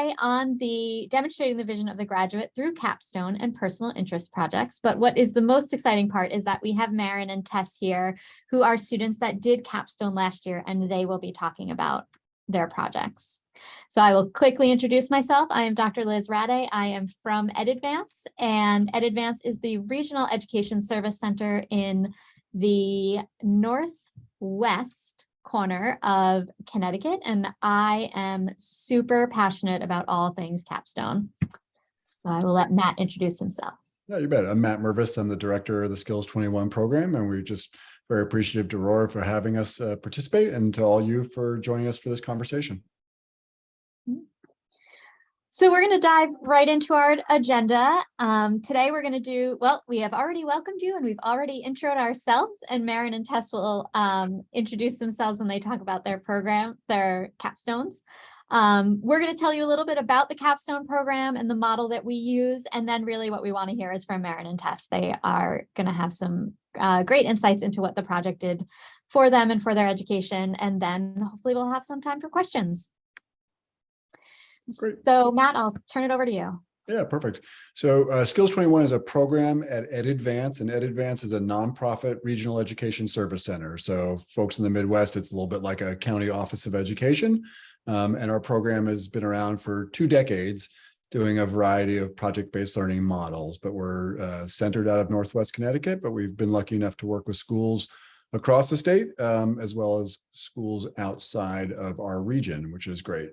today on the demonstrating the vision of the graduate through Capstone and personal interest projects. But what is the most exciting part is that we have Marin and Tess here, who are students that did Capstone last year, and they will be talking about their projects. So I will quickly introduce myself. I am Dr. Liz Radday. I am from EdAdvance, and EdAdvance is the Regional Education Service Center in the northwest corner of Connecticut, and I am super passionate about all things Capstone. So I will let Matt introduce himself. Yeah, you bet. I'm Matt Mervis. I'm the director of the Skills 21 program, and we're just very appreciative to Aurora for having us participate, and to all you for joining us for this conversation. So we're going to dive right into our agenda. Today we're going to do, well, we have already welcomed you and we've already introed ourselves, and Marin and Tess will introduce themselves when they talk about their program, their capstones. We're going to tell you a little bit about the capstone program and the model that we use, and then really what we want to hear is from Marin and Tess. They are going to have some great insights into what the project did for them and for their education, and then hopefully we'll have some time for questions. Great. So Matt, I'll turn it over to you. Yeah, perfect. So Skills 21 is a program at EdAdvance, and EdAdvance is a nonprofit regional education service center. So folks in the Midwest, it's a little bit like a county office of education. And our program has been around for 2 decades, doing a variety of project-based learning models, but we're centered out of Northwest Connecticut, but we've been lucky enough to work with schools across the state, as well as schools outside of our region, which is great.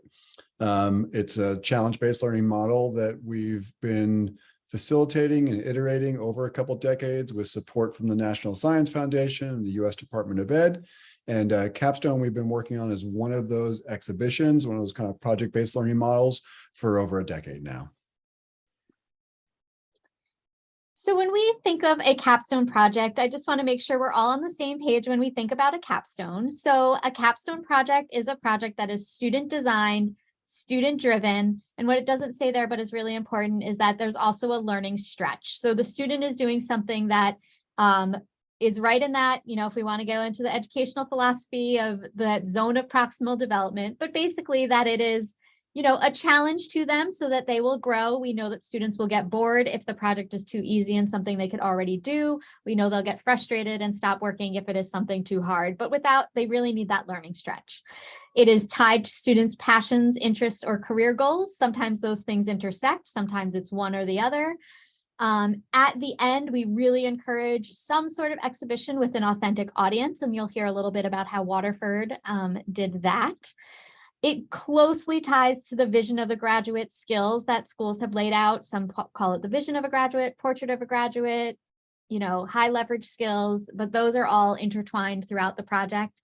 It's a challenge-based learning model that we've been facilitating and iterating over a couple of decades with support from the National Science Foundation and the U.S. Department of Ed. And Capstone, we've been working on as one of those exhibitions, one of those kind of project-based learning models for over a decade now. So when we think of a capstone project, I just want to make sure we're all on the same page when we think about a capstone. So a capstone project is a project that is student designed, student driven, and what it doesn't say there but is really important is that there's also a learning stretch. So the student is doing something that is right in that, if we want to go into the educational philosophy of that zone of proximal development, but basically that it is a challenge to them so that they will grow. We know that students will get bored if the project is too easy and something they could already do. We know they'll get frustrated and stop working if it is something too hard, but they really need that learning stretch. It is tied to students' passions, interests, or career goals. Sometimes those things intersect. Sometimes it's one or the other. At the end, we really encourage some sort of exhibition with an authentic audience, and you'll hear a little bit about how Waterford did that. It closely ties to the vision of the graduate skills that schools have laid out. Some call it the vision of a graduate, portrait of a graduate, high leverage skills, but those are all intertwined throughout the project.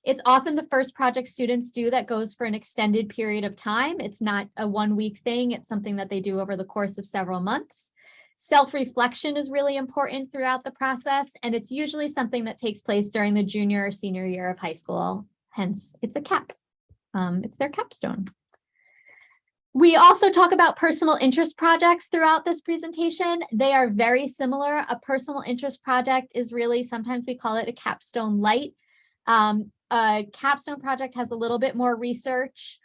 It's often the first project students do that goes for an extended period of time. It's not a 1-week thing. It's something that they do over the course of several months. Self-reflection is really important throughout the process, and it's usually something that takes place during the junior or senior year of high school. Hence, it's a cap. It's their capstone. We also talk about personal interest projects throughout this presentation. They are very similar. A personal interest project is really, sometimes we call it a capstone light. A capstone project has a little bit more research.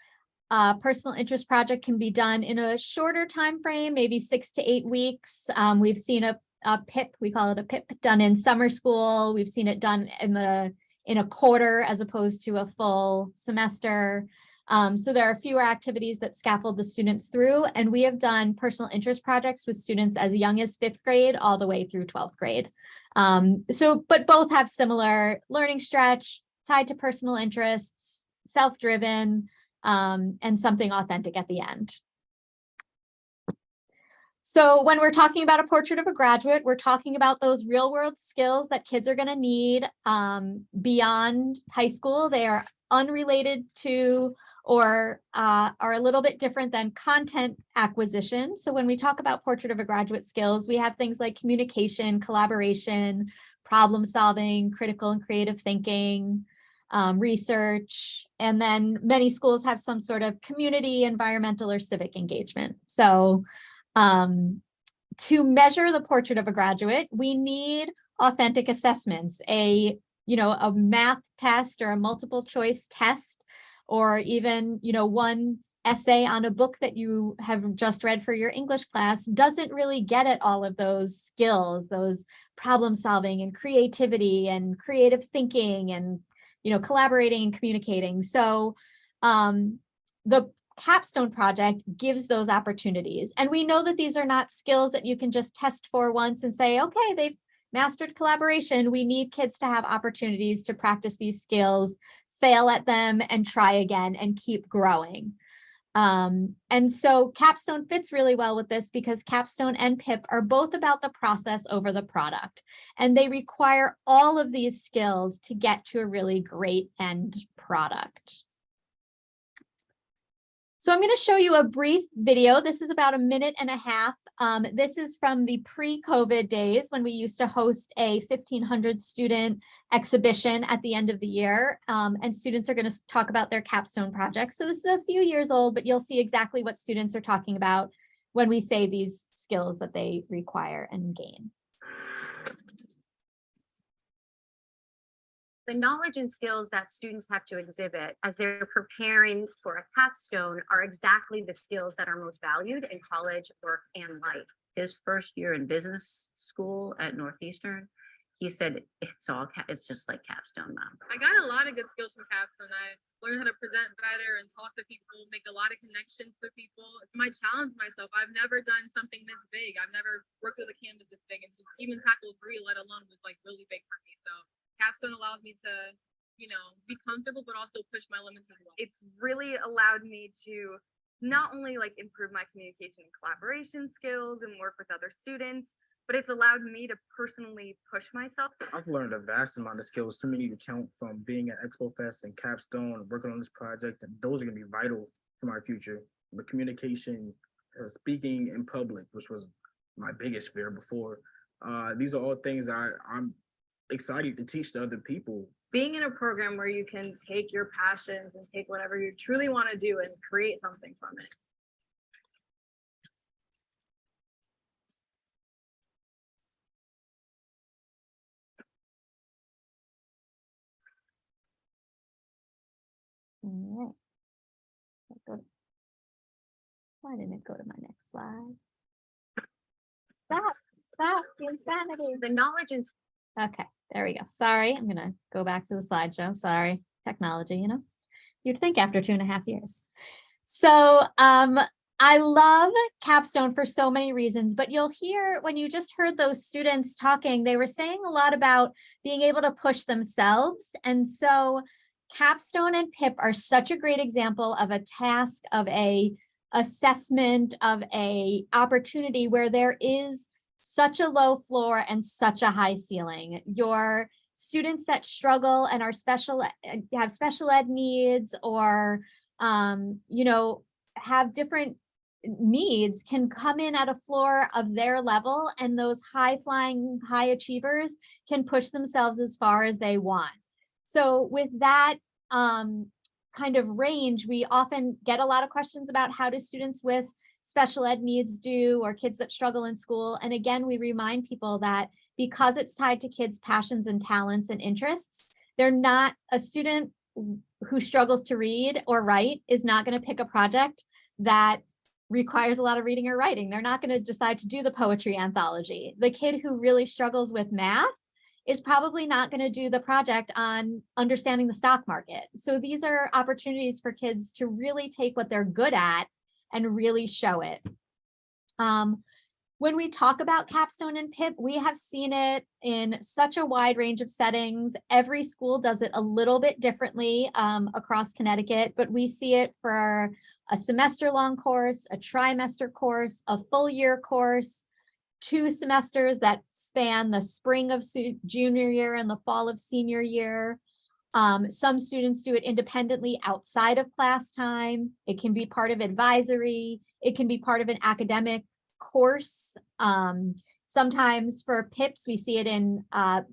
Personal interest project can be done in a shorter time frame, maybe 6 to 8 weeks. We've seen a PIP, we call it a PIP, done in summer school. We've seen it done in a quarter as opposed to a full semester. So there are fewer activities that scaffold the students through, and we have done personal interest projects with students as young as 5th grade all the way through 12th grade. But both have similar learning stretch, tied to personal interests, self-driven, and something authentic at the end. So when we're talking about a portrait of a graduate, we're talking about those real world skills that kids are going to need beyond high school. They are unrelated to or are a little bit different than content acquisition. So when we talk about portrait of a graduate skills, we have things like communication, collaboration, problem solving, critical and creative thinking, research, and then many schools have some sort of community, environmental, or civic engagement. So to measure the portrait of a graduate, we need authentic assessments, a math test or a multiple choice test, or even, one essay on a book that you have just read for your English class doesn't really get at all of those skills, those problem solving and creativity and creative thinking and, collaborating and communicating. So the Capstone project gives those opportunities. And we know that these are not skills that you can just test for once and say, okay, they've mastered collaboration. We need kids to have opportunities to practice these skills, fail at them, and try again and keep growing. And so Capstone fits really well with this because Capstone and PIP are both about the process over the product, and they require all of these skills to get to a really great end product. So I'm going to show you a brief video. This is about 1.5 minutes. This is from the pre-COVID days when we used to host a 1,500 student exhibition at the end of the year. And students are going to talk about their capstone projects. So this is a few years old, but you'll see exactly what students are talking about when we say these skills that they require and gain. The knowledge and skills that students have to exhibit as they're preparing for a capstone are exactly the skills that are most valued in college, work, and life. His first year in business school at Northeastern, he said it's just like Capstone, Mom. I got a lot of good skills from Capstone. I learned how to present better and talk to people, make a lot of connections with people. I challenged myself. I've never done something this big. I've never worked with a canvas this big, and to even tackle 3, let alone, was like really big for me. So Capstone allowed me to, be comfortable, but also push my limits as well. It's really allowed me to not only like improve my communication and collaboration skills and work with other students, but it's allowed me to personally push myself. I've learned a vast amount of skills, too many to count, from being at Expo Fest and Capstone and working on this project. And those are going to be vital for my future. But communication, speaking in public, which was my biggest fear before. These are all things I'm excited to teach to other people. Being in a program where you can take your passions and take whatever you truly want to do and create something from it. All right. Why didn't it go to my next slide? Stop, insanity. The knowledge and Okay, there we go. Sorry, I'm gonna go back to the slideshow. Sorry, technology, you'd think after 2.5 years. So I love Capstone for so many reasons, but you'll hear when you just heard those students talking, they were saying a lot about being able to push themselves. And so Capstone and PIP are such a great example of a task, of a assessment, of a opportunity where there is such a low floor and such a high ceiling. Your students that struggle and are have special ed needs, or have different needs, can come in at a floor of their level, and those high flying, high achievers can push themselves as far as they want. So with that kind of range, we often get a lot of questions about how do students with special ed needs do, or kids that struggle in school. And again, we remind people that because it's tied to kids' passions and talents and interests, they're not a student who struggles to read or write is not going to pick a project that requires a lot of reading or writing. They're not going to decide to do the poetry anthology. The kid who really struggles with math is probably not going to do the project on understanding the stock market. So these are opportunities for kids to really take what they're good at and really show it. When we talk about Capstone and PIP, we have seen it in such a wide range of settings. Every school does it a little bit differently across Connecticut, but we see it for a semester-long course, a trimester course, a full year course, 2 semesters that span the spring of junior year and the fall of senior year. Some students do it independently outside of class time. It can be part of advisory. It can be part of an academic course. Sometimes for PIPs, we see it in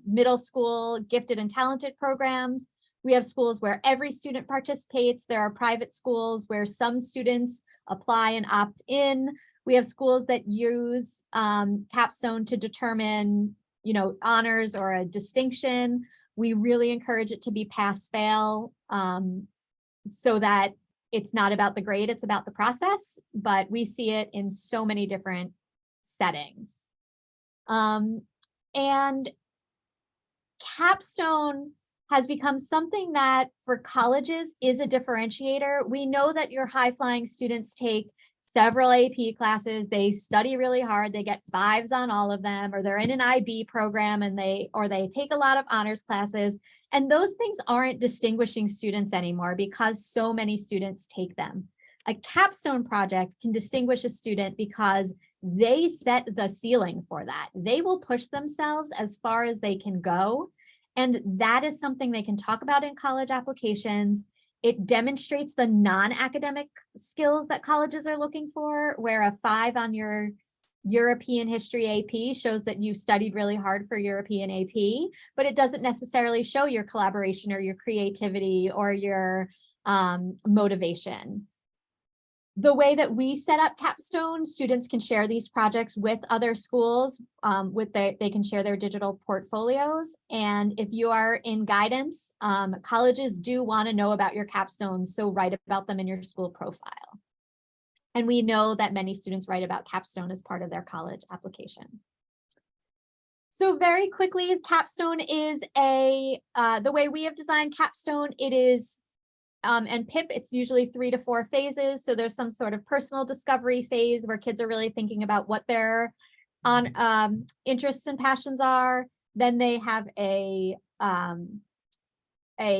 middle school gifted and talented programs. We have schools where every student participates. There are private schools where some students apply and opt in. We have schools that use Capstone to determine, honors or a distinction. We really encourage it to be pass-fail so that it's not about the grade, it's about the process, but we see it in so many different settings. And Capstone has become something that for colleges is a differentiator. We know that your high-flying students take several AP classes, they study really hard, they get 5s on all of them, or they're in an IB program and they take a lot of honors classes. And those things aren't distinguishing students anymore because so many students take them. A capstone project can distinguish a student because they set the ceiling for that. They will push themselves as far as they can go. And that is something they can talk about in college applications. It demonstrates the non-academic skills that colleges are looking for, where a 5 on your European history AP shows that you studied really hard for European AP, but it doesn't necessarily show your collaboration or your creativity or your motivation. The way that we set up Capstone, students can share these projects with other schools, they can share their digital portfolios. And if you are in guidance, colleges do want to know about your capstones, so write about them in your school profile. And we know that many students write about Capstone as part of their college application. So very quickly, Capstone is the way we have designed Capstone, it is and PIP, it's usually 3 to 4 phases. So there's some sort of personal discovery phase where kids are really thinking about what their interests and passions are. Then they have a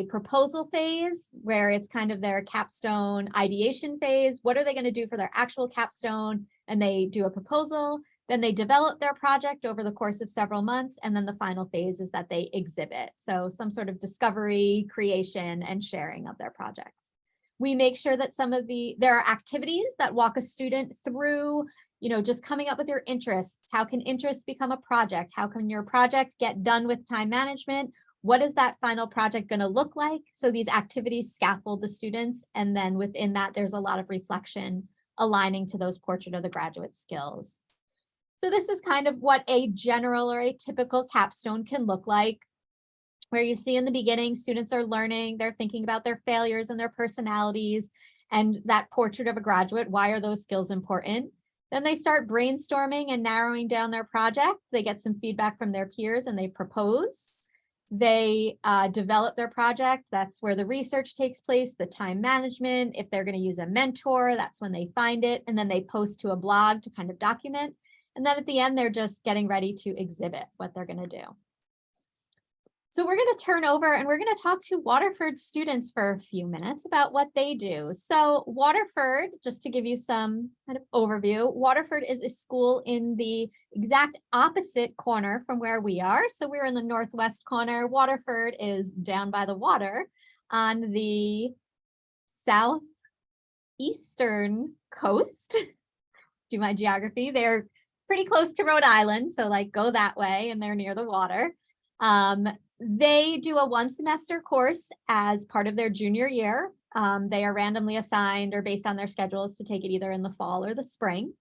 proposal phase where it's kind of their capstone ideation phase. What are they going to do for their actual capstone? And they do a proposal. Then they develop their project over the course of several months. And then the final phase is that they exhibit. So some sort of discovery, creation, and sharing of their projects. We make sure that there are activities that walk a student through, just coming up with your interests. How can interests become a project? How can your project get done with time management? What is that final project going to look like? So these activities scaffold the students. And then within that, there's a lot of reflection aligning to those portrait of the graduate skills. So this is kind of what a general or a typical capstone can look like, where you see in the beginning, students are learning, they're thinking about their failures and their personalities and that portrait of a graduate. Why are those skills important? Then they start brainstorming and narrowing down their project. They get some feedback from their peers and they propose. They develop their project. That's where the research takes place, the time management. If they're going to use a mentor, that's when they find it. And then they post to a blog to kind of document. And then at the end, they're just getting ready to exhibit what they're going to do. So we're going to turn over and we're going to talk to Waterford students for a few minutes about what they do. So Waterford, just to give you some kind of overview, Waterford is a school in the exact opposite corner from where we are. So we're in the northwest corner. Waterford is down by the water on the southeastern coast. Do my geography. They're pretty close to Rhode Island, so like go that way and they're near the water. They do a 1-semester course as part of their junior year. They are randomly assigned or based on their schedules to take it either in the fall or the spring.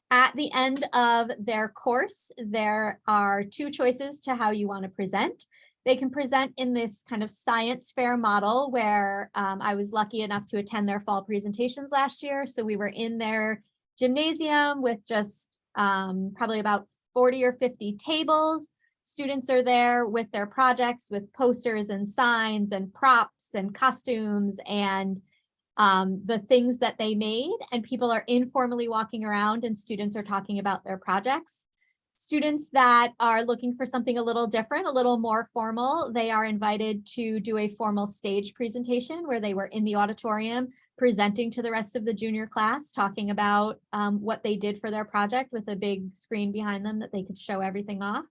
At the end of their course, there are 2 choices to how you want to present. They can present in this kind of science fair model where I was lucky enough to attend their fall presentations last year. So we were in their gymnasium with just probably about 40 or 50 tables. Students are there with their projects, with posters and signs and props and costumes and the things that they made. And people are informally walking around and students are talking about their projects. Students that are looking for something a little different, a little more formal, they are invited to do a formal stage presentation where they were in the auditorium presenting to the rest of the junior class, talking about what they did for their project with a big screen behind them that they could show everything off.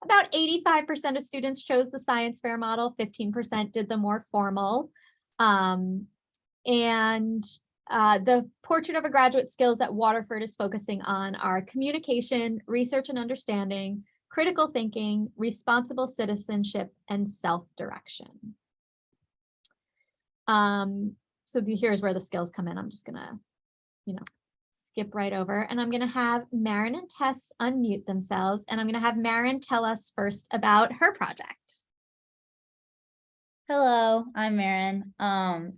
About 85% of students chose the science fair model, 15% did the more formal. The portrait of a graduate skills that Waterford is focusing on are communication, research and understanding, critical thinking, responsible citizenship, and self-direction. So here's where the skills come in. I'm just gonna, skip right over, and I'm gonna have Marin and Tess unmute themselves, and I'm gonna have Marin tell us first about her project. Hello, I'm Marin.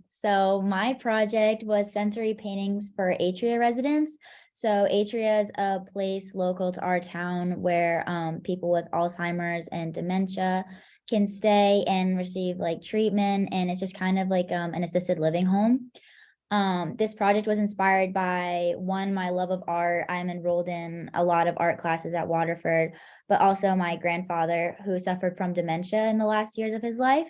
So my project was sensory paintings for Atria residents. So Atria is a place local to our town where people with Alzheimer's and dementia can stay and receive like treatment, and it's just kind of like an assisted living home. This project was inspired by one, my love of art. I'm enrolled in a lot of art classes at Waterford, but also my grandfather who suffered from dementia in the last years of his life.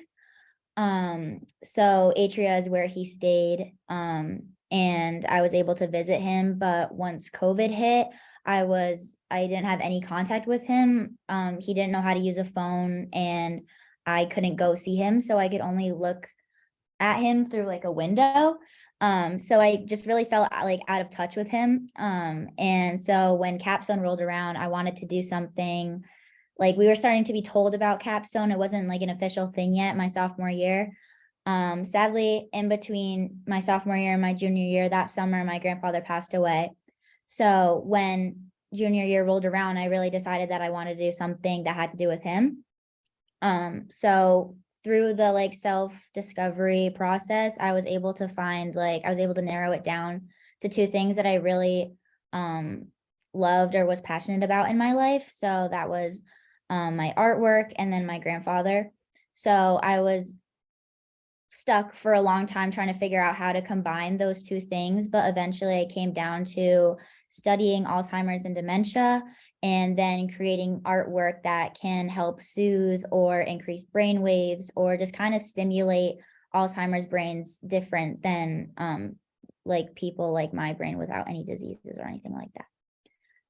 So Atria is where he stayed, and I was able to visit him, but once COVID hit, I didn't have any contact with him. He didn't know how to use a phone, and I couldn't go see him, so I could only look at him through like a window. So I just really felt like out of touch with him. And so when Capstone rolled around, I wanted to do something. Like, we were starting to be told about Capstone. It wasn't like an official thing yet my sophomore year. Sadly, in between my sophomore year and my junior year, that summer, my grandfather passed away. So when junior year rolled around, I really decided that I wanted to do something that had to do with him. So through the like self-discovery process, I was able to narrow it down to two things that I really loved or was passionate about in my life. So that was my artwork and then my grandfather. So I was stuck for a long time trying to figure out how to combine those two things, but eventually I came down to studying Alzheimer's and dementia, and then creating artwork that can help soothe or increase brain waves or just kind of stimulate Alzheimer's brains different than like people like my brain without any diseases or anything like that.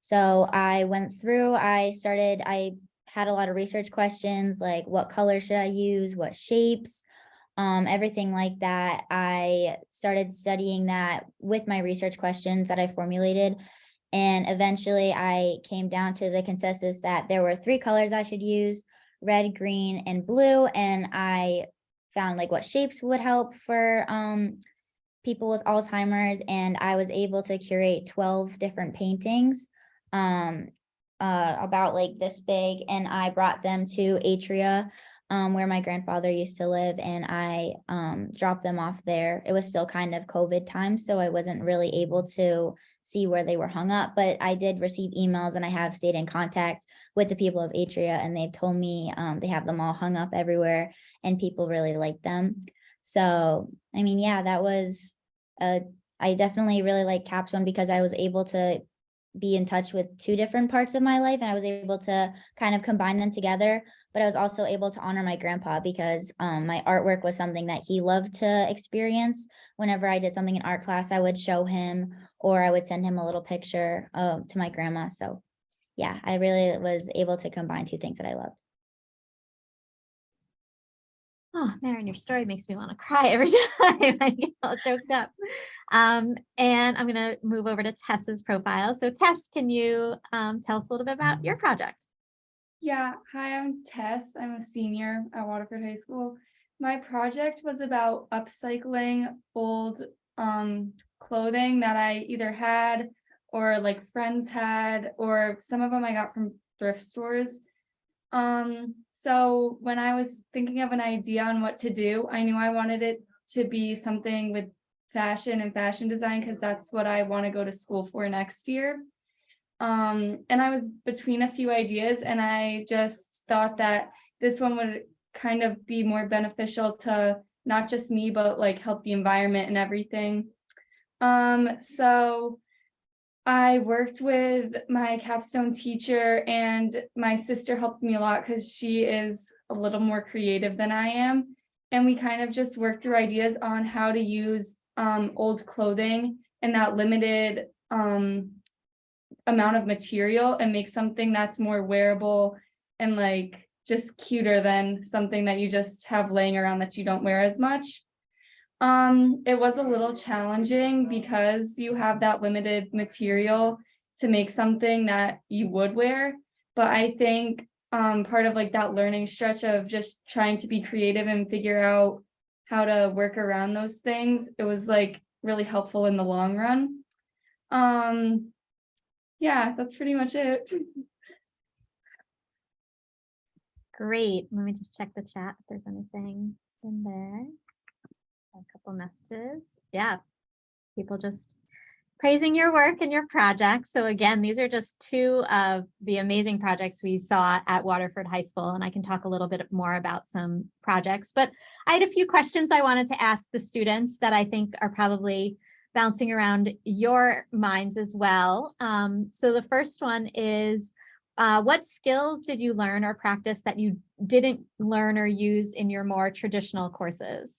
So I went through, I had a lot of research questions, like what color should I use, what shapes, everything like that. I started studying that with my research questions that I formulated. And eventually I came down to the consensus that there were 3 colors I should use: red, green, and blue. And I found like what shapes would help for people with Alzheimer's. And I was able to curate 12 different paintings about like this big, and I brought them to Atria, where my grandfather used to live, and I dropped them off there. It was still kind of COVID time, so I wasn't really able to see where they were hung up, but I did receive emails, and I have stayed in contact with the people of Atria, and they've told me they have them all hung up everywhere and people really like them. So I mean, yeah, that was I definitely really like Capstone because I was able to be in touch with 2 different parts of my life, and I was able to kind of combine them together. But I was also able to honor my grandpa because my artwork was something that he loved to experience. Whenever I did something in art class, I would show him, or I would send him a little picture to my grandma. So yeah, I really was able to combine 2 things that I loved. Oh, Marin, your story makes me want to cry every time I get all choked up. And I'm going to move over to Tess's profile. So Tess, can you tell us a little bit about your project? Yeah, hi, I'm Tess. I'm a senior at Waterford High School. My project was about upcycling old clothing that I either had or like friends had, or some of them I got from thrift stores. So when I was thinking of an idea on what to do, I knew I wanted it to be something with fashion and fashion design because that's what I want to go to school for next year. And I was between a few ideas, and I just thought that this one would kind of be more beneficial to not just me, but like help the environment and everything. So I worked with my capstone teacher, and my sister helped me a lot because she is a little more creative than I am. And we kind of just worked through ideas on how to use old clothing and that limited amount of material and make something that's more wearable and like just cuter than something that you just have laying around that you don't wear as much. It was a little challenging because you have that limited material to make something that you would wear. But I think part of like that learning stretch of just trying to be creative and figure out how to work around those things, it was like really helpful in the long run. Yeah, that's pretty much it. Great. Let me just check the chat if there's anything. in there. A couple messages. Yeah. People just praising your work and your projects. So again, these are just two of the amazing projects we saw at Waterford High School, and I can talk a little bit more about some projects. But I had a few questions I wanted to ask the students that I think are probably bouncing around your minds as well. So the first one is, what skills did you learn or practice that you didn't learn or use in your more traditional courses?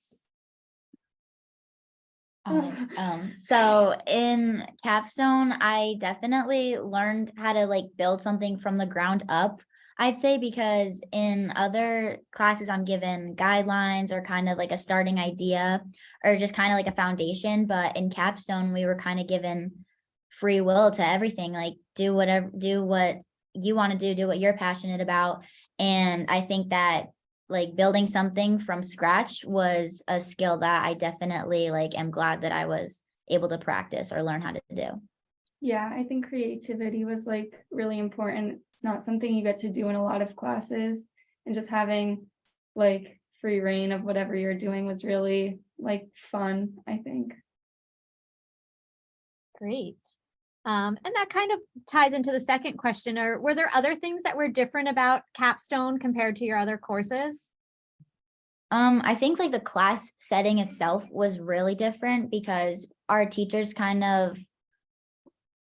So in Capstone, I definitely learned how to like build something from the ground up, I'd say, because in other classes I'm given guidelines or kind of like a starting idea or just kind of like a foundation. But in Capstone, we were kind of given free will to everything, like do what you want to do what you're passionate about. And I think that like building something from scratch was a skill that I definitely like am glad that I was able to practice or learn how to do. Yeah, I think creativity was like really important. It's not something you get to do in a lot of classes, and just having like free reign of whatever you're doing was really like fun, I think. Great. And that kind of ties into the second question. Or were there other things that were different about Capstone compared to your other courses? I think like the class setting itself was really different because our teachers kind of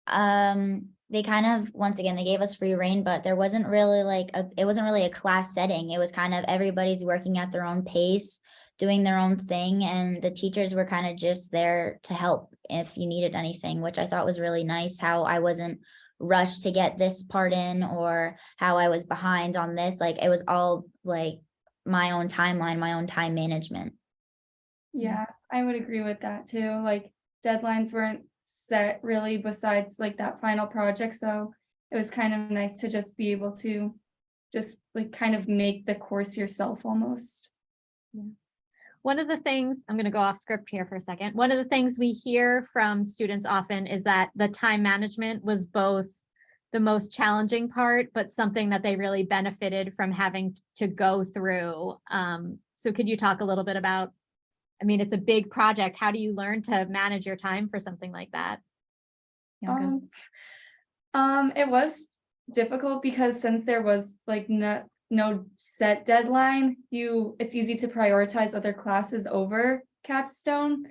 they kind of, once again, they gave us free reign, but there wasn't really like it wasn't really a class setting. It was kind of everybody's working at their own pace, doing their own thing, and the teachers were kind of just there to help if you needed anything, which I thought was really nice, how I wasn't rushed to get this part in or how I was behind on this. Like it was all like my own timeline, my own time management. Yeah, I would agree with that too. Like deadlines weren't set really besides like that final project. So it was kind of nice to just be able to just like kind of make the course yourself almost. Yeah. One of the things, I'm going to go off script here for a second. One of the things we hear from students often is that the time management was both the most challenging part, but something that they really benefited from having to go through. So could you talk a little bit about, I mean, it's a big project. How do you learn to manage your time for something like that? It was difficult because since there was like no set deadline, it's easy to prioritize other classes over Capstone.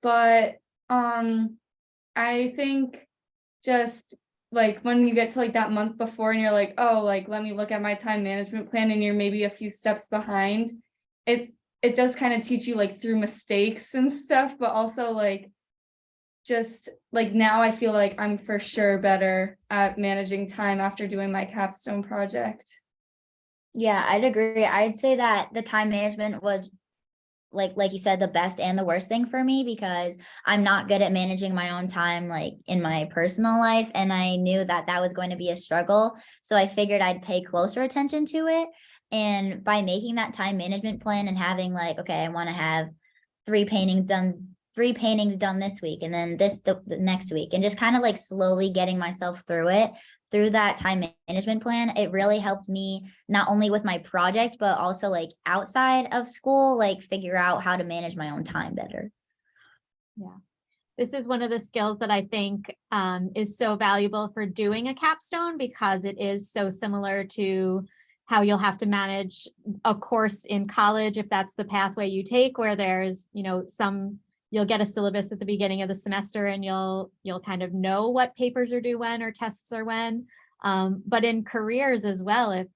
But I think just like when you get to like that month before and you're like, oh, like let me look at my time management plan, and you're maybe a few steps behind, it does kind of teach you like through mistakes and stuff, but also like just like now I feel like I'm for sure better at managing time after doing my Capstone project. Yeah, I'd agree. I'd say that the time management was like you said, the best and the worst thing for me, because I'm not good at managing my own time, like in my personal life. And I knew that that was going to be a struggle. So I figured I'd pay closer attention to it. And by making that time management plan and having like, okay, I want to have 3 paintings done this week, and then this the next week, and just kind of like slowly getting myself through it, through that time management plan, it really helped me not only with my project, but also like outside of school, like figure out how to manage my own time better. Yeah. This is one of the skills that I think is so valuable for doing a capstone, because it is so similar to how you'll have to manage a course in college, if that's the pathway you take, where there's, you'll get a syllabus at the beginning of the semester and you'll kind of know what papers are due when or tests are when. But in careers as well, if,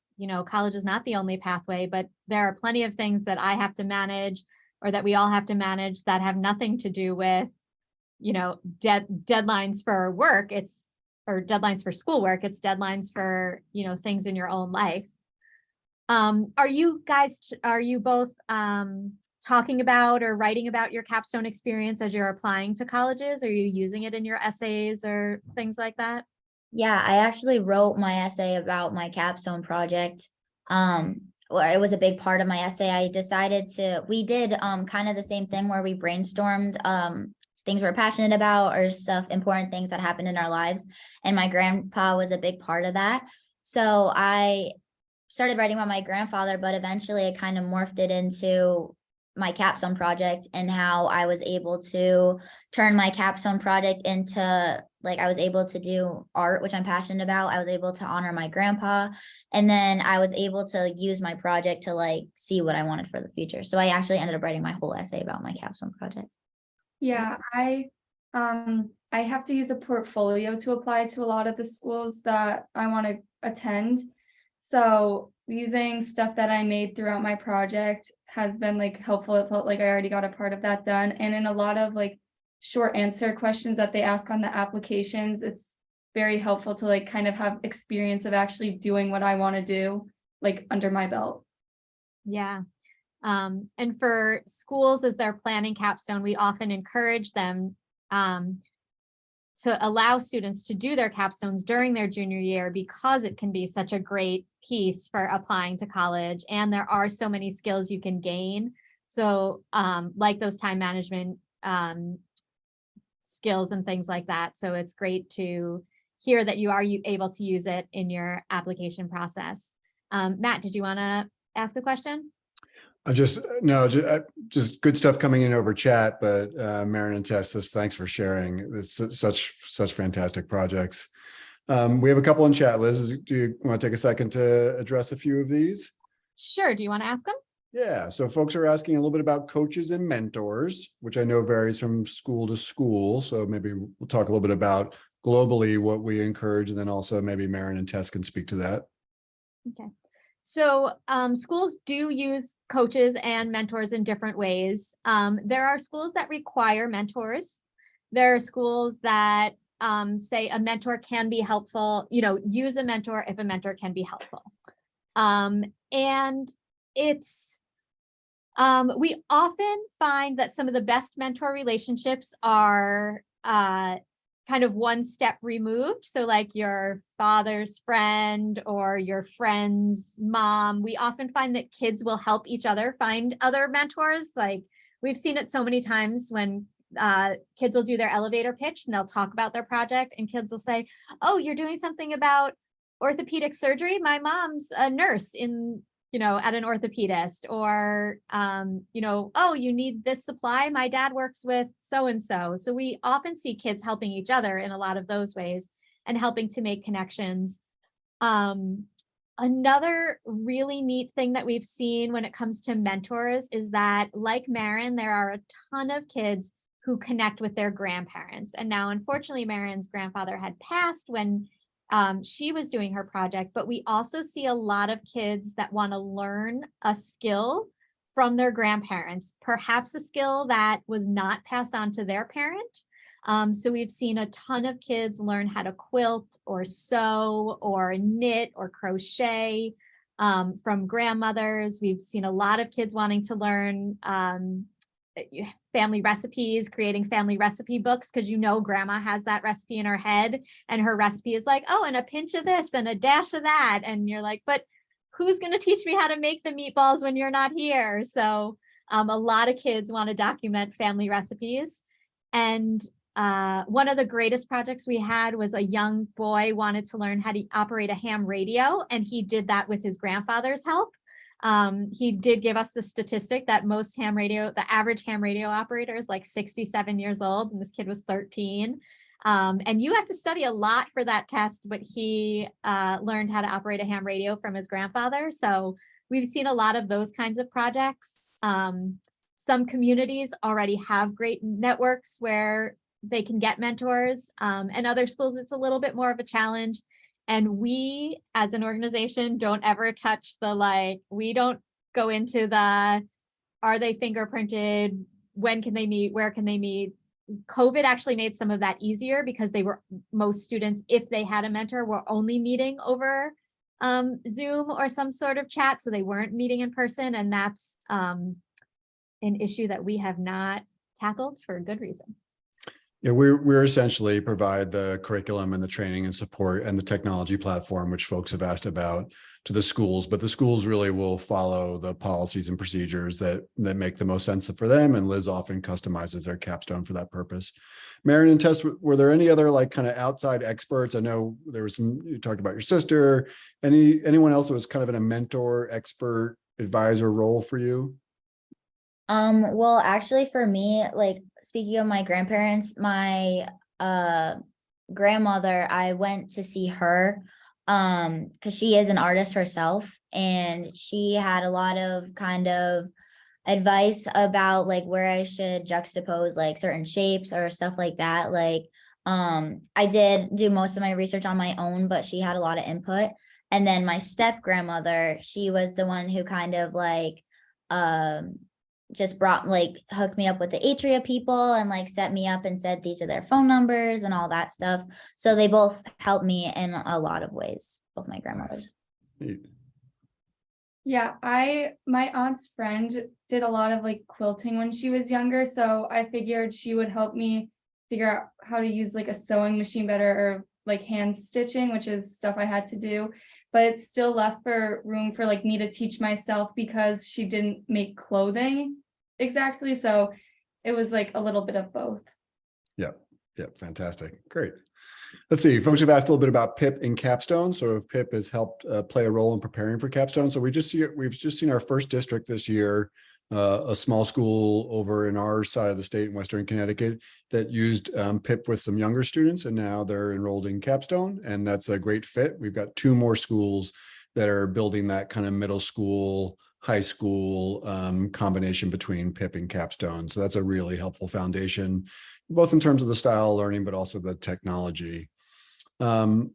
college is not the only pathway, but there are plenty of things that I have to manage, or that we all have to manage, that have nothing to do with, deadlines for work. Or deadlines for schoolwork. It's deadlines for, things in your own life. Are you both talking about or writing about your capstone experience as you're applying to colleges? Are you using it in your essays or things like that? Yeah, I actually wrote my essay about my capstone project. Where it was a big part of my essay. We did kind of the same thing where we brainstormed things we're passionate about or stuff, important things that happened in our lives. And my grandpa was a big part of that. So I started writing about my grandfather, but eventually I kind of morphed it into my capstone project and how I was able to turn my capstone project into, like, I was able to do art, which I'm passionate about. I was able to honor my grandpa. And then I was able to use my project to like see what I wanted for the future. So I actually ended up writing my whole essay about my capstone project. Yeah, I have to use a portfolio to apply to a lot of the schools that I want to attend. So using stuff that I made throughout my project has been like helpful. It felt like I already got a part of that done. And in a lot of like short answer questions that they ask on the applications, it's very helpful to like kind of have experience of actually doing what I want to do, like under my belt. Yeah. And for schools, as they're planning capstone, we often encourage them to allow students to do their capstones during their junior year, because it can be such a great piece for applying to college. And there are so many skills you can gain. So like those time management skills and things like that. So it's great to hear that you are able to use it in your application process. Matt, did you want to ask a question? Just good stuff coming in over chat, but Marin and Tess, thanks for sharing. It's such fantastic projects. We have a couple in chat. Liz, do you want to take a second to address a few of these? Sure. Do you want to ask them? Yeah, so folks are asking a little bit about coaches and mentors, which I know varies from school to school. So maybe we'll talk a little bit about globally what we encourage, and then also maybe Marin and Tess can speak to that. Okay. So schools do use coaches and mentors in different ways. There are schools that require mentors. There are schools that say a mentor can be helpful, use a mentor if a mentor can be helpful. And it's, we often find that some of the best mentor relationships are kind of one step removed. So like your father's friend or your friend's mom, we often find that kids will help each other find other mentors. Like we've seen it so many times when kids will do their elevator pitch and they'll talk about their project, and kids will say, oh, you're doing something about orthopedic surgery? My mom's a nurse at an orthopedist. Or, oh, you need this supply? My dad works with so-and-so. So we often see kids helping each other in a lot of those ways and helping to make connections. Another really neat thing that we've seen when it comes to mentors is that, like Marin, there are a ton of kids who connect with their grandparents. And now, unfortunately, Marin's grandfather had passed when she was doing her project, but we also see a lot of kids that want to learn a skill from their grandparents, perhaps a skill that was not passed on to their parent. So we've seen a ton of kids learn how to quilt or sew or knit or crochet from grandmothers. We've seen a lot of kids wanting to learn family recipes, creating family recipe books, because grandma has that recipe in her head and her recipe is like, oh, and a pinch of this and a dash of that. And you're like, but who's going to teach me how to make the meatballs when you're not here? So a lot of kids want to document family recipes. And one of the greatest projects we had was a young boy wanted to learn how to operate a ham radio, and he did that with his grandfather's help. He did give us the statistic that the average ham radio operator is like 67 years old, and this kid was 13. And you have to study a lot for that test, but he learned how to operate a ham radio from his grandfather. So we've seen a lot of those kinds of projects. Some communities already have great networks where they can get mentors, and other schools, it's a little bit more of a challenge. And we, as an organization, don't ever touch we don't go into are they fingerprinted? When can they meet? Where can they meet? COVID actually made some of that easier, because most students, if they had a mentor, were only meeting over Zoom or some sort of chat. So they weren't meeting in person. And that's an issue that we have not tackled for a good reason. Yeah, we're essentially provide the curriculum and the training and support and the technology platform, which folks have asked about, to the schools, but the schools really will follow the policies and procedures that make the most sense for them. And Liz often customizes their capstone for that purpose. Marin and Tess, were there any other kind of outside experts? I know there was you talked about your sister. Anyone else that was kind of in a mentor, expert, advisor role for you? Well, actually for me, like speaking of my grandparents, my grandmother, I went to see her because she is an artist herself, and she had a lot of kind of advice about like where I should juxtapose like certain shapes or stuff like that. Like I did do most of my research on my own, but she had a lot of input. And then my step grandmother, she was the one who kind of like just brought like hooked me up with the Atria people and like set me up and said these are their phone numbers and all that stuff. So they both helped me in a lot of ways, both my grandmothers. Neat. Yeah, my aunt's friend did a lot of like quilting when she was younger, so I figured she would help me figure out how to use like a sewing machine better, or like hand stitching, which is stuff I had to do. But it still left for room for like me to teach myself because she didn't make clothing exactly. So it was like a little bit of both. Yep. Yep. Fantastic. Great. Let's see. Folks have asked a little bit about PIP and Capstone. So if PIP has helped play a role in preparing for Capstone. So we've just seen our first district this year, a small school over in our side of the state in Western Connecticut that used PIP with some younger students, and now they're enrolled in Capstone, and that's a great fit. We've got 2 more schools that are building that kind of middle school, high school combination between PIP and Capstone. So that's a really helpful foundation, both in terms of the style of learning, but also the technology. I'm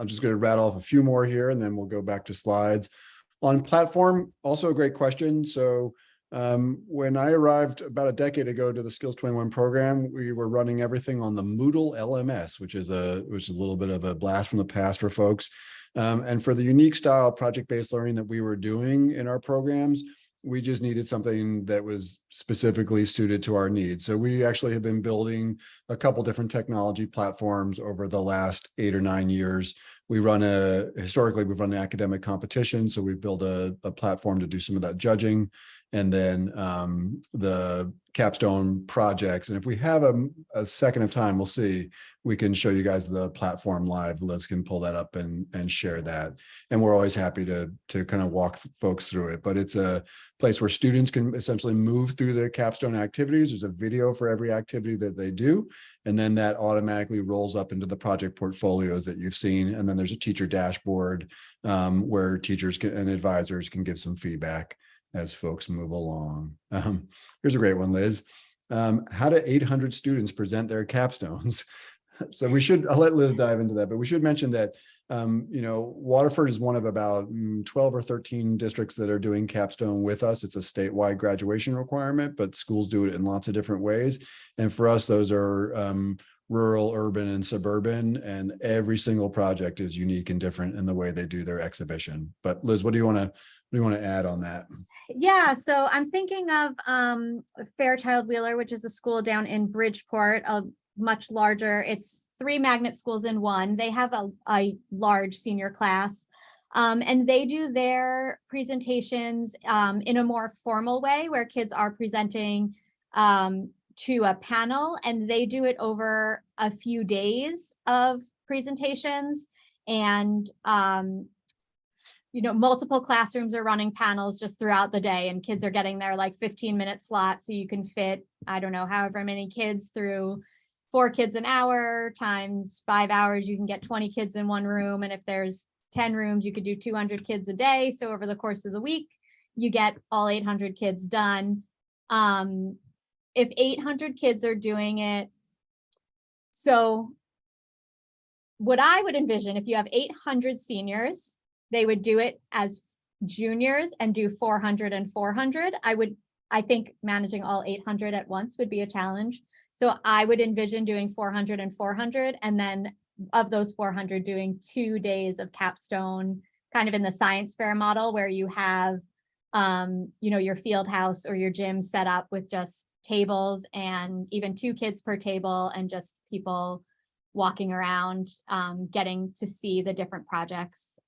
just going to rattle off a few more here, and then we'll go back to slides. On platform, also a great question. So when I arrived about a decade ago to the Skills 21 program, we were running everything on the Moodle LMS, which is a little bit of a blast from the past for folks. And for the unique style project-based learning that we were doing in our programs, we just needed something that was specifically suited to our needs. So we actually have been building a couple different technology platforms over the last 8 or 9 years. Historically, we've run an academic competition. So we've built a platform to do some of that judging. And then the Capstone projects. And if we have a second of time, we'll see, we can show you guys the platform live. Liz can pull that up and share that. And we're always happy to kind of walk folks through it. But it's a place where students can essentially move through the Capstone activities. There's a video for every activity that they do. And then that automatically rolls up into the project portfolios that you've seen. And then there's a teacher dashboard where teachers and advisors can give some feedback as folks move along. Here's a great one, Liz. How do 800 students present their capstones? So I'll let Liz dive into that, but we should mention that, Waterford is one of about 12 or 13 districts that are doing capstone with us. It's a statewide graduation requirement, but schools do it in lots of different ways. And for us, those are rural, urban, and suburban, and every single project is unique and different in the way they do their exhibition. But Liz, what do you want to add on that? Yeah, so I'm thinking of Fairchild Wheeler, which is a school down in Bridgeport, a much larger. It's 3 magnet schools in one. They have a large senior class, and they do their presentations in a more formal way, where kids are presenting to a panel, and they do it over a few days of presentations. And multiple classrooms are running panels just throughout the day, and kids are getting their like 15-minute slot. So you can fit, I don't know, however many kids through 4 kids an hour times 5 hours, you can get 20 kids in one room. And if there's 10 rooms, you could do 200 kids a day. So over the course of the week, you get all 800 kids done. If 800 kids are doing it, so what I would envision, if you have 800 seniors, they would do it as juniors and do 400 and 400. I think managing all 800 at once would be a challenge. So I would envision doing 400 and 400, and then of those 400 doing 2 days of capstone, kind of in the science fair model, where you have, your field house or your gym set up with just tables and even 2 kids per table, and just people walking around, getting to see the different projects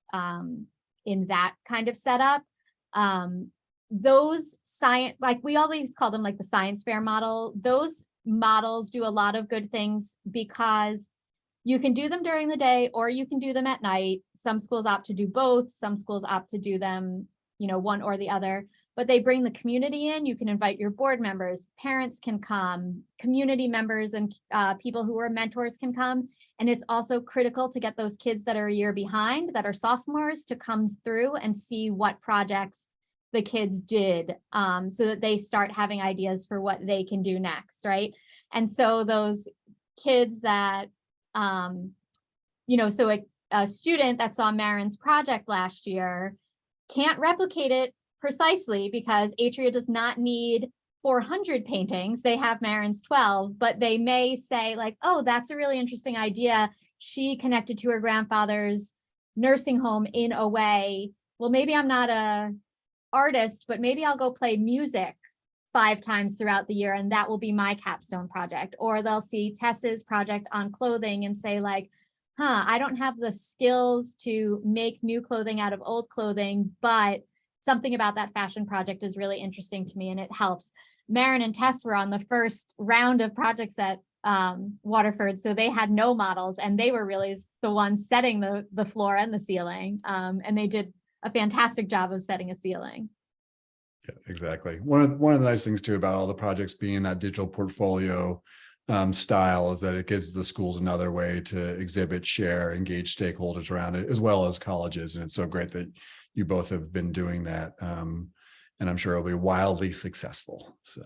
in that kind of setup. Those science, like we always call them like the science fair model, those models do a lot of good things because you can do them during the day or you can do them at night. Some schools opt to do both. Some schools opt to do them, one or the other. but they bring the community in. You can invite your board members, parents can come, community members and people who are mentors can come. And it's also critical to get those kids that are a year behind, that are sophomores, to come through and see what projects the kids did, so that they start having ideas for what they can do next, right? And so those kids that, so a student that saw Marin's project last year can't replicate it precisely because Atria does not need 400 paintings. They have Marin's 12, but they may say like, oh, that's a really interesting idea. She connected to her grandfather's nursing home in a way. Well, maybe I'm not a artist, but maybe I'll go play music 5 times throughout the year, and that will be my capstone project. Or they'll see Tess's project on clothing and say like, I don't have the skills to make new clothing out of old clothing, but something about that fashion project is really interesting to me and it helps. Marin and Tess were on the first round of projects at Waterford, so they had no models and they were really the ones setting the floor and the ceiling, and they did a fantastic job of setting a ceiling. Yeah, exactly. One of the nice things too about all the projects being in that digital portfolio style is that it gives the schools another way to exhibit, share, engage stakeholders around it, as well as colleges. And it's so great that you both have been doing that. And I'm sure it'll be wildly successful. So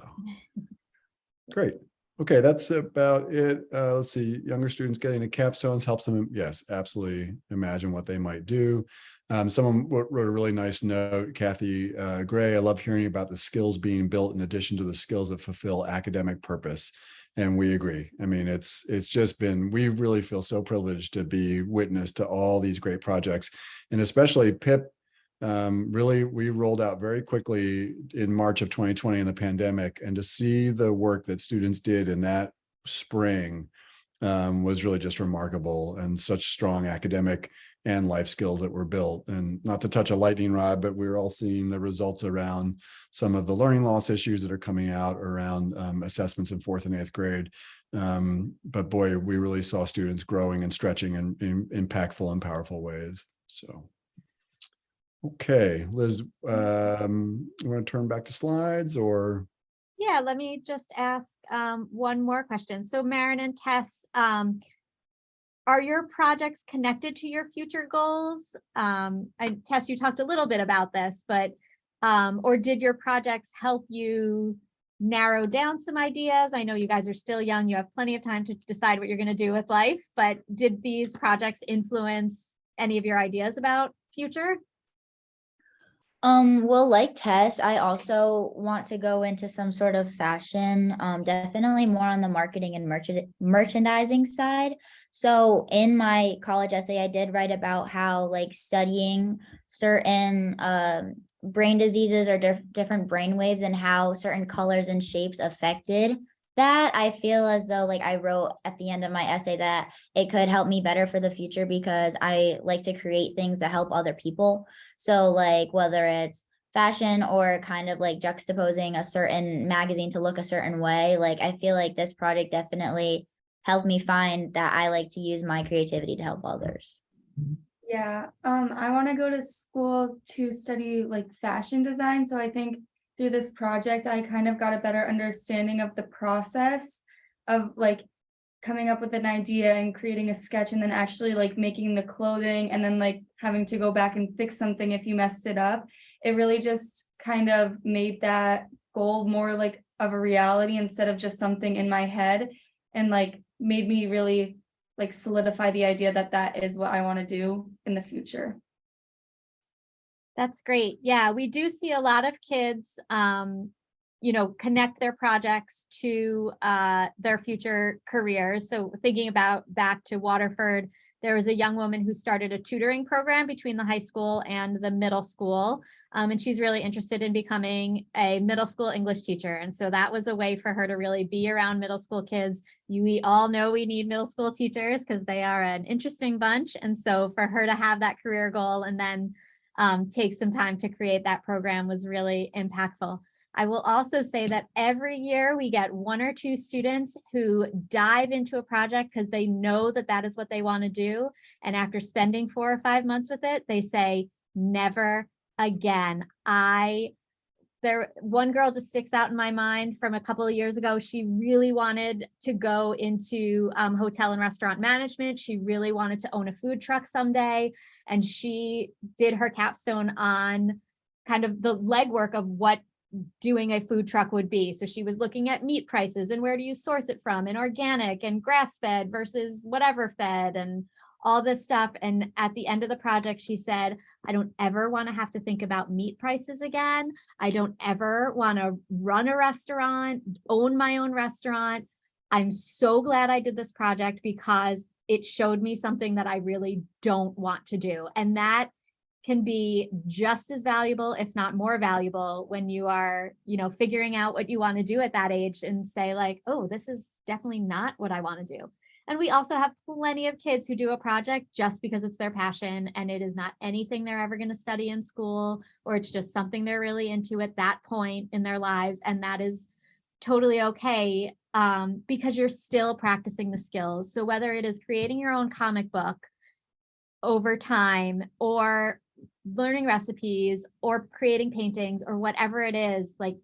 great. Okay, that's about it. Let's see, younger students getting to capstones helps them, yes, absolutely, imagine what they might do. Someone wrote a really nice note, Kathy Gray, I love hearing about the skills being built in addition to the skills that fulfill academic purpose. And we agree. I mean, it's just been, we really feel so privileged to be witness to all these great projects. And especially PIP, really, we rolled out very quickly in March of 2020 in the pandemic, and to see the work that students did in that spring was really just remarkable, and such strong academic and life skills that were built. And not to touch a lightning rod, but we're all seeing the results around some of the learning loss issues that are coming out around assessments in 4th and 8th grade. But boy, we really saw students growing and stretching in impactful and powerful ways. So, okay, Liz, you want to turn back to slides or? Yeah, let me just ask one more question. So Marin and Tess, are your projects connected to your future goals? Tess, you talked a little bit about this, but or did your projects help you narrow down some ideas? I know you guys are still young, you have plenty of time to decide what you're going to do with life, but did these projects influence any of your ideas about future? Well, like Tess, I also want to go into some sort of fashion, definitely more on the marketing and merchandising side. So in my college essay, I did write about how like studying certain brain diseases or different brain waves and how certain colors and shapes affected that. I feel as though like I wrote at the end of my essay that it could help me better for the future because I like to create things that help other people. So like whether it's fashion or kind of like juxtaposing a certain magazine to look a certain way, like I feel like this project definitely helped me find that I like to use my creativity to help others. Yeah, I want to go to school to study like fashion design. So I think through this project, I kind of got a better understanding of the process of like coming up with an idea and creating a sketch and then actually like making the clothing and then like having to go back and fix something if you messed it up. It really just kind of made that goal more like of a reality instead of just something in my head, and like made me really like solidify the idea that that is what I want to do in the future. That's great. Yeah, we do see a lot of kids, connect their projects to their future careers. So thinking about back to Waterford, there was a young woman who started a tutoring program between the high school and the middle school. And she's really interested in becoming a middle school English teacher. And so that was a way for her to really be around middle school kids. We all know we need middle school teachers because they are an interesting bunch. And so for her to have that career goal and then take some time to create that program was really impactful. I will also say that every year we get 1 or 2 students who dive into a project because they know that that is what they want to do. And after spending 4 or 5 months with it, they say, never again. I one girl just sticks out in my mind from a couple of years ago. She really wanted to go into hotel and restaurant management. She really wanted to own a food truck someday. And she did her capstone on kind of the legwork of what doing a food truck would be. So she was looking at meat prices and where do you source it from, and organic and grass fed versus whatever fed and all this stuff. And at the end of the project, she said, I don't ever want to have to think about meat prices again. I don't ever want to run a restaurant, own my own restaurant. I'm so glad I did this project because it showed me something that I really don't want to do. And that can be just as valuable, if not more valuable, when you are, figuring out what you want to do at that age and say like, oh, this is definitely not what I want to do. And we also have plenty of kids who do a project just because it's their passion and it is not anything they're ever going to study in school, or it's just something they're really into at that point in their lives. And that is totally okay, because you're still practicing the skills. So whether it is creating your own comic book over time, or learning recipes, or creating paintings, or whatever it is, like,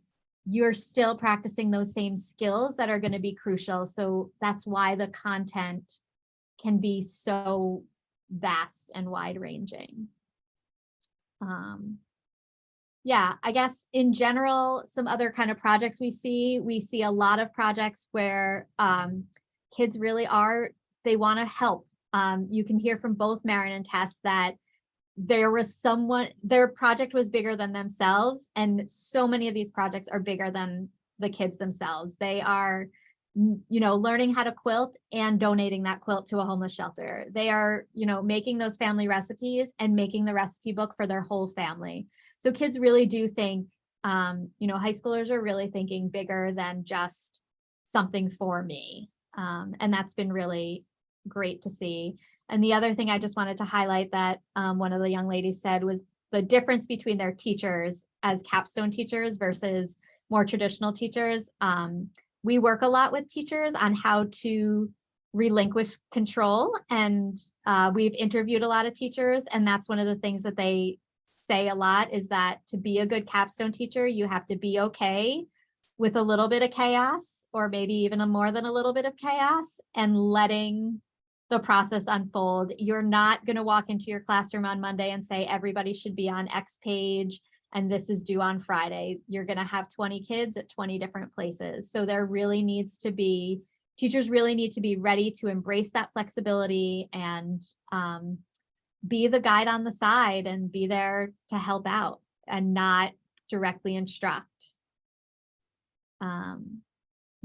you're still practicing those same skills that are going to be crucial. So that's why the content can be so vast and wide ranging. Yeah, I guess in general, some other kind of projects we see a lot of projects where kids really they want to help. You can hear from both Marin and Tess that their project was bigger than themselves. And so many of these projects are bigger than the kids themselves. They are, learning how to quilt and donating that quilt to a homeless shelter. They are, making those family recipes and making the recipe book for their whole family. So kids really do think, high schoolers are really thinking bigger than just something for me. And that's been really great to see. And the other thing I just wanted to highlight that one of the young ladies said was the difference between their teachers as capstone teachers versus more traditional teachers. We work a lot with teachers on how to relinquish control, and we've interviewed a lot of teachers, and that's one of the things that they say a lot is that to be a good capstone teacher, you have to be okay with a little bit of chaos, or maybe even more than a little bit of chaos, and letting the process unfold. You're not going to walk into your classroom on Monday and say everybody should be on X page and this is due on Friday. You're going to have 20 kids at 20 different places. So there really needs to be, teachers really need to be ready to embrace that flexibility and be the guide on the side and be there to help out and not directly instruct.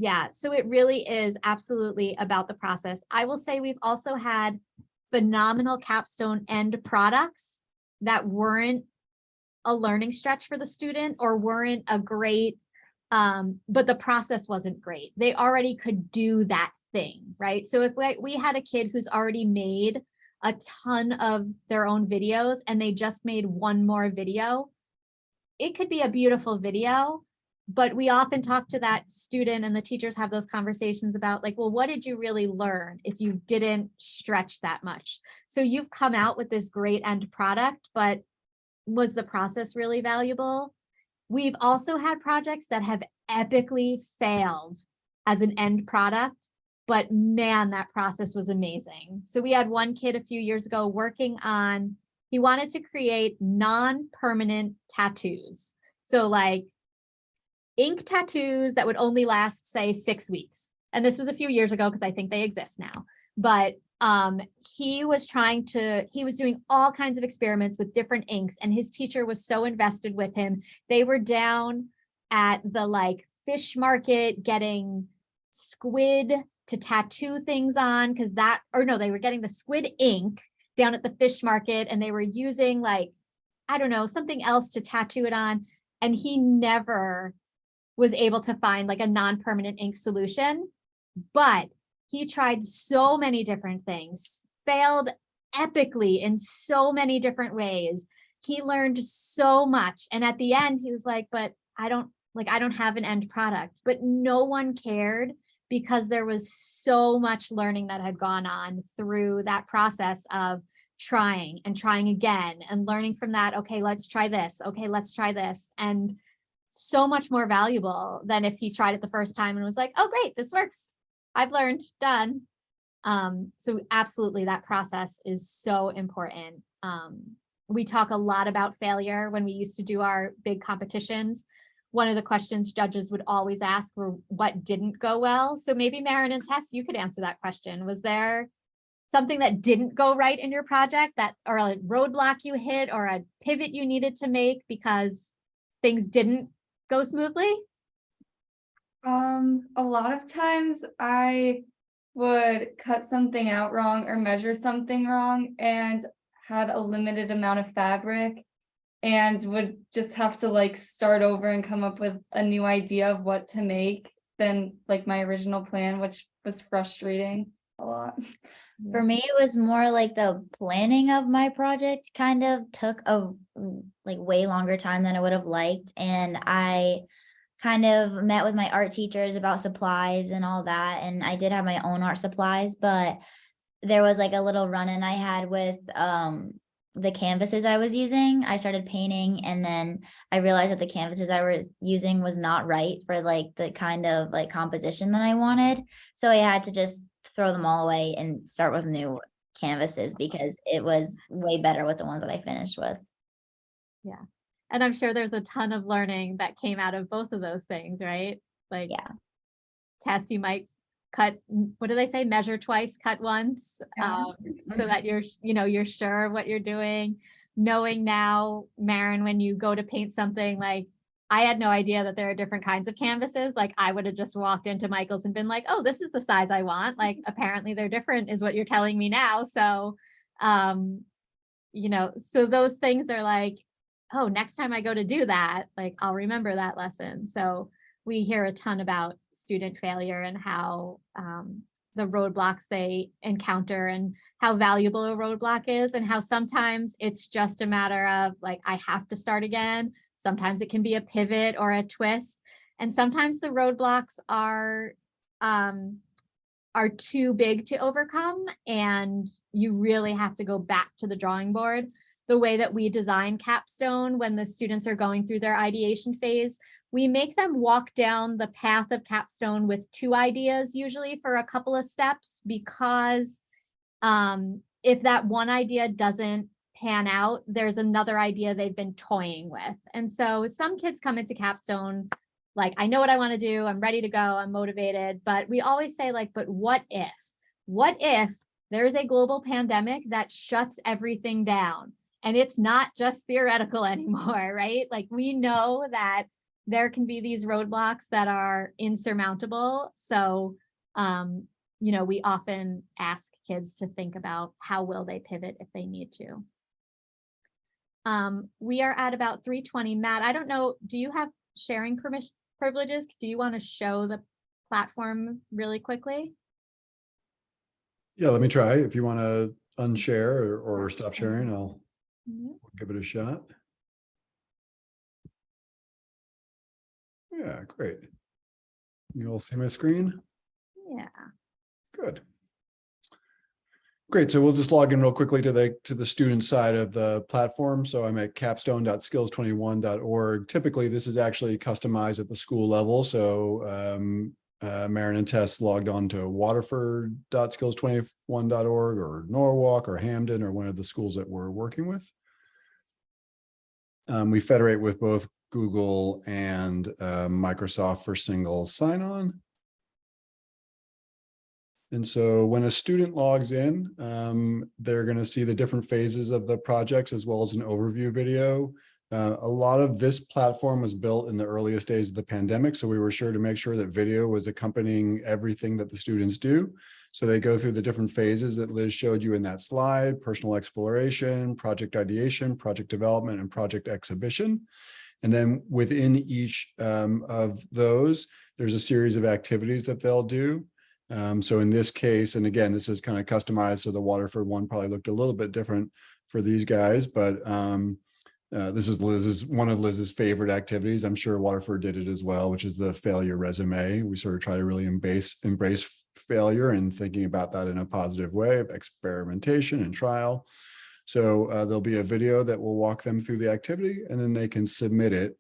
Yeah, so it really is absolutely about the process. I will say we've also had phenomenal capstone end products that weren't a learning stretch for the student or weren't a great, but the process wasn't great. They already could do that thing, right? So if we had a kid who's already made a ton of their own videos and they just made one more video, it could be a beautiful video. But we often talk to that student and the teachers have those conversations about like, well, what did you really learn if you didn't stretch that much? So you've come out with this great end product, but was the process really valuable? We've also had projects that have epically failed as an end product, but man, that process was amazing. So we had one kid a few years ago working on, he wanted to create non-permanent tattoos. So like ink tattoos that would only last, say, 6 weeks. And this was a few years ago because I think they exist now. But he was doing all kinds of experiments with different inks, and his teacher was so invested with him. They were down at the fish market getting squid to tattoo things on they were getting the squid ink down at the fish market, and they were using something else to tattoo it on. And he never was able to find a non-permanent ink solution, but he tried so many different things, failed epically in so many different ways. He learned so much. And at the end, he was like, but I don't have an end product, but no one cared because there was so much learning that had gone on through that process of trying and trying again and learning from that. Okay, let's try this. Okay, let's try this. And so much more valuable than if he tried it the first time and was like, oh, great, this works. I've learned, done. So absolutely, that process is so important. We talk a lot about failure when we used to do our big competitions. One of the questions judges would always ask were what didn't go well. So maybe Marin and Tess, you could answer that question. Was there something that didn't go right in your project, that or a roadblock you hit or a pivot you needed to make because things didn't go smoothly? A lot of times I would cut something out wrong or measure something wrong and had a limited amount of fabric and would just have to like start over and come up with a new idea of what to make than like my original plan, which was frustrating a lot. For me, it was more like the planning of my project kind of took a like way longer time than I would have liked. And I kind of met with my art teachers about supplies and all that. And I did have my own art supplies, but there was like a little run-in I had with the canvases I was using. I started painting and then I realized that the canvases I was using was not right for like the kind of like composition that I wanted. So I had to just throw them all away and start with new canvases because it was way better with the ones that I finished with. Yeah. And I'm sure there's a ton of learning that came out of both of those things, right? Like, Yeah. Tess, you might cut, what do they say? Measure twice, cut once, so that you're sure of what you're doing. Knowing now, Marin, when you go to paint something, like I had no idea that there are different kinds of canvases. Like I would have just walked into Michael's and been like, oh, this is the size I want. Like apparently they're different is what you're telling me now. So, so those things are like, oh, next time I go to do that, like I'll remember that lesson. So we hear a ton about student failure and how the roadblocks they encounter and how valuable a roadblock is and how sometimes it's just a matter of like, I have to start again. Sometimes it can be a pivot or a twist. And sometimes the roadblocks are too big to overcome and you really have to go back to the drawing board. The way that we design Capstone when the students are going through their ideation phase, we make them walk down the path of Capstone with two ideas usually for a couple of steps because if that one idea doesn't pan out, there's another idea they've been toying with. And so some kids come into Capstone like, I know what I want to do. I'm ready to go. I'm motivated. But we always say like, but what if? What if there's a global pandemic that shuts everything down? And it's not just theoretical anymore, right? Like we know that there can be these roadblocks that are insurmountable. So, we often ask kids to think about how will they pivot if they need to. We are at about 3:20. Matt, I don't know, do you have sharing privileges? Do you want to show the platform really quickly? Yeah, let me try. If you want to unshare or stop sharing, I'll give it a shot. Yeah, great. You all see my screen? Yeah. Good. Great. So we'll just log in real quickly to the student side of the platform. So I'm at capstone.skills21.org. Typically, this is actually customized at the school level. So Marin and Tess logged on to waterford.skills21.org or Norwalk or Hamden or one of the schools that we're working with. We federate with both Google and Microsoft for single sign-on. And so when a student logs in, they're going to see the different phases of the projects as well as an overview video. A lot of this platform was built in the earliest days of the pandemic, so we were sure to make sure that video was accompanying everything that the students do. So they go through the different phases that Liz showed you in that slide: personal exploration, project ideation, project development, and project exhibition. And then within each of those, there's a series of activities that they'll do. So in this case, and again, this is kind of customized, so the Waterford one probably looked a little bit different for these guys, but this is one of Liz's favorite activities. I'm sure Waterford did it as well, which is the failure resume. We sort of try to really embrace failure and thinking about that in a positive way of experimentation and trial. So there'll be a video that will walk them through the activity, and then they can submit it.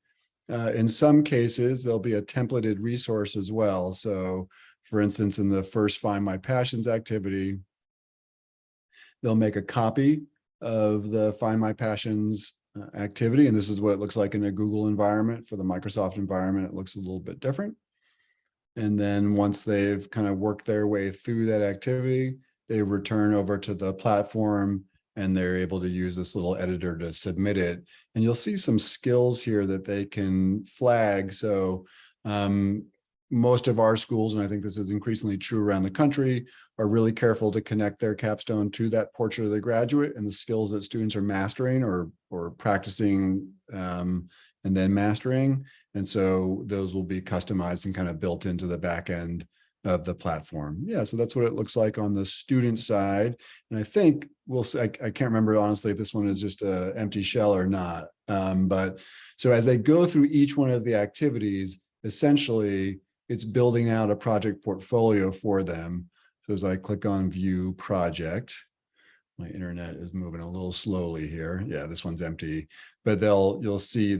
In some cases, there'll be a templated resource as well. So for instance, in the first Find My Passions activity, they'll make a copy of the Find My Passions activity. And this is what it looks like in a Google environment. For the Microsoft environment, it looks a little bit different. And then once they've kind of worked their way through that activity, they return over to the platform and they're able to use this little editor to submit it. And you'll see some skills here that they can flag. So most of our schools, and I think this is increasingly true around the country, are really careful to connect their capstone to that portrait of the graduate and the skills that students are mastering or practicing and then mastering. And so those will be customized and kind of built into the back end of the platform. Yeah, so that's what it looks like on the student side. And I think we'll see, I can't remember honestly if this one is just an empty shell or not. But so as they go through each one of the activities, essentially it's building out a project portfolio for them. So as I click on view project, my internet is moving a little slowly here. Yeah, this one's empty, but you'll see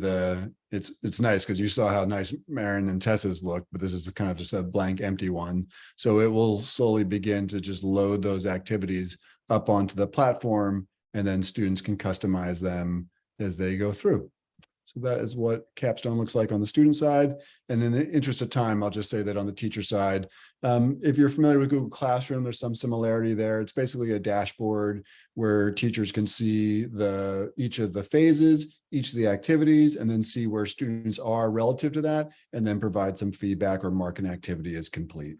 it's nice because you saw how nice Marin and Tess's look, but this is kind of just a blank empty one. So it will slowly begin to just load those activities up onto the platform, and then students can customize them as they go through. So that is what Capstone looks like on the student side. And in the interest of time, I'll just say that on the teacher side, if you're familiar with Google Classroom, there's some similarity there. It's basically a dashboard where teachers can see each of the phases, each of the activities, and then see where students are relative to that, and then provide some feedback or mark an activity as complete.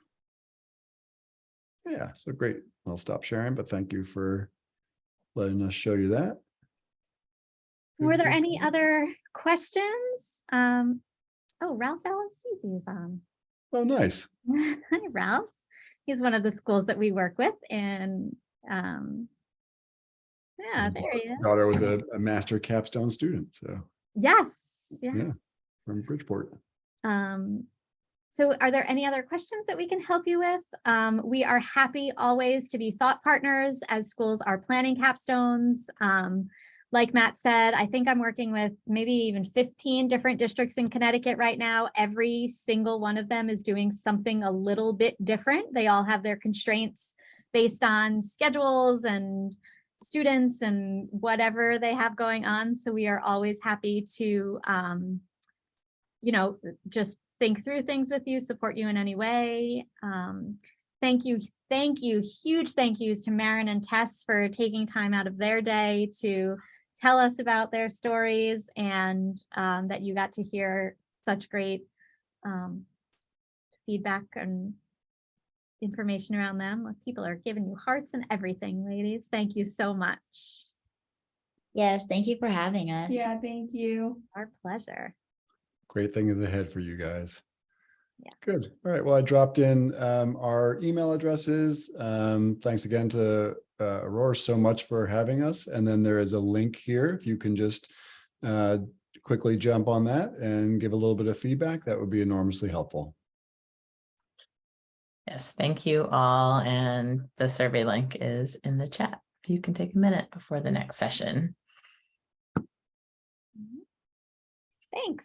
Yeah, so great. I'll stop sharing, but thank you for letting us show you that. Were there any other questions? Oh, Ralph Alancisi is on. Oh, nice. Hi, Ralph. He's one of the schools that we work with, and yeah, there he is. Daughter was a master capstone student, so Yes, yeah, yes. from Bridgeport. So are there any other questions that we can help you with? We are happy always to be thought partners as schools are planning capstones. Like Matt said, I think I'm working with maybe even 15 different districts in Connecticut right now. Every single one of them is doing something a little bit different. They all have their constraints based on schedules and students and whatever they have going on. So we are always happy to, just think through things with you, support you in any way. Thank you. Huge thank yous to Marin and Tess for taking time out of their day to tell us about their stories, and that you got to hear such great feedback and information around them. People are giving you hearts and everything, ladies. Thank you so much. Yes, thank you for having us. Yeah, thank you. Our pleasure. Great thing is ahead for you guys. Yeah. Good. All right. Well, I dropped in our email addresses. Thanks again to Aurora so much for having us. And then there is a link here. If you can just quickly jump on that and give a little bit of feedback, that would be enormously helpful. Yes, thank you all. And the survey link is in the chat. If you can take a minute before the next session. Thanks.